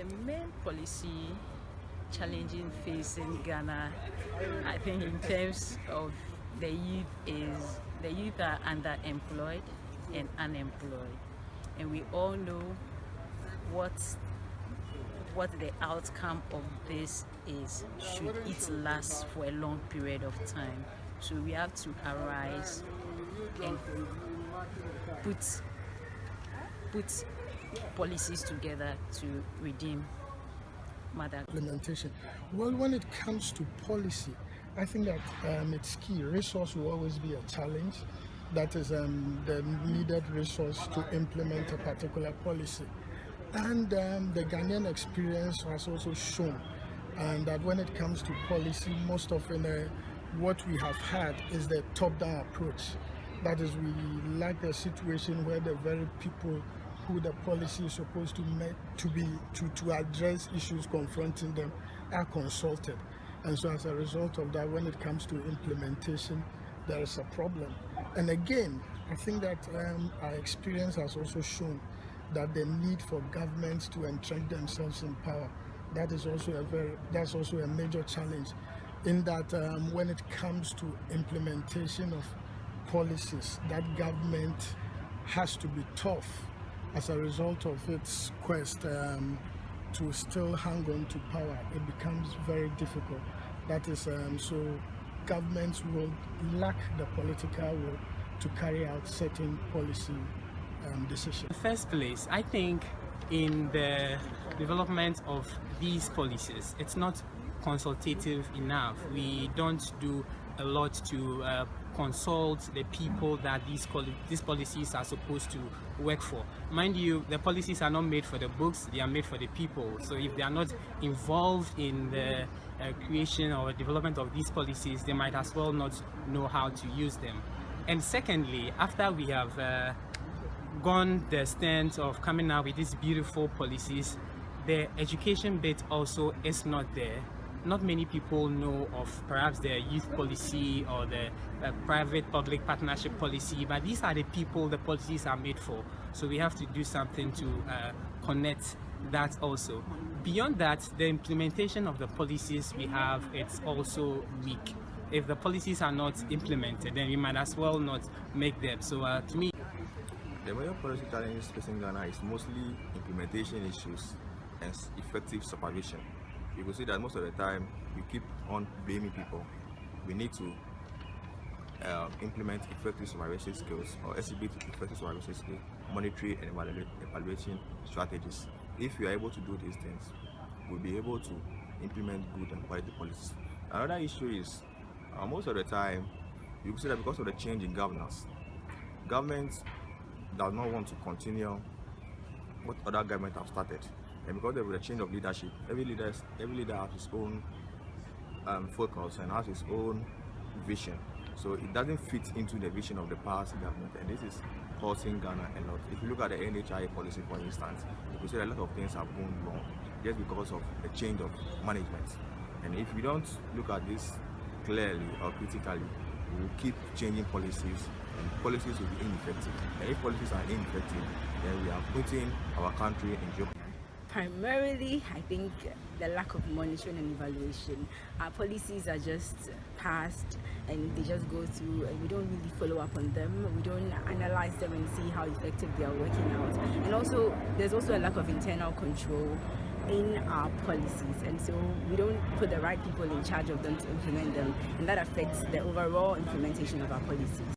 The main policy challenging facing Ghana, I think, in terms of the youth, is the youth are underemployed and unemployed, and we all know what the outcome of this is should it last for a long period of time. So we have to arise and put policies together to redeem mother. Implementation. Well, when it comes to policy, I think that it's key. Resource will always be a challenge. That is the needed resource to implement a particular policy. And the Ghanaian experience has also shown that when it comes to policy, most often what we have had is the top-down approach. That is, we lack a situation where the very people who the policy is supposed to address issues confronting them are consulted. And so as a result of that, when it comes to implementation, there is a problem. And again, I think that our experience has also shown that the need for governments to entrench themselves in power, that's also a major challenge, in that when it comes to implementation of policies, that government has to be tough as a result of its quest to still hang on to power. It becomes very difficult. That is so governments will lack the political will to carry out certain policy decisions. In the first place, I think in the development of these policies, it's not consultative enough. We don't do a lot to consult the people that these policies are supposed to work for. Mind you, the policies are not made for the books, they are made for the people. So if they are not involved in the creation or development of these policies, they might as well not know how to use them. And secondly, after we have gone the stance of coming out with these beautiful policies, the education bit also is not there. Not many people know of perhaps the youth policy or the private-public partnership policy, but these are the people the policies are made for. So we have to do something to connect that also. Beyond that, the implementation of the policies we have, it's also weak. If the policies are not implemented, then we might as well not make them. So to me, the major policy challenges facing Ghana is mostly implementation issues and effective supervision. You will see that most of the time we keep on blaming people. We need to implement effective supervision skills, or exhibit effective supervision skills, monitoring and evaluation strategies. If we are able to do these things, we'll be able to implement good and quality policies. Another issue is most of the time you will see that because of the change in governance, governments does not want to continue what other governments have started. And because of the change of leadership, every leader has his own focus and has his own vision. So it doesn't fit into the vision of the past government, and this is causing Ghana a lot. If you look at the NHIA policy, for instance, you see a lot of things have gone wrong just because of the change of management. And if we don't look at this clearly or critically, we will keep changing policies, and policies will be ineffective. And if policies are ineffective, then we are putting our country in jeopardy. Primarily, I think the lack of monitoring and evaluation. Our policies are just passed and they just go through, and we don't really follow up on them. We don't analyze them and see how effective they are working out. And also, there's also a lack of internal control in our policies, and so we don't put the right people in charge of them to implement them, and that affects the overall implementation of our policies.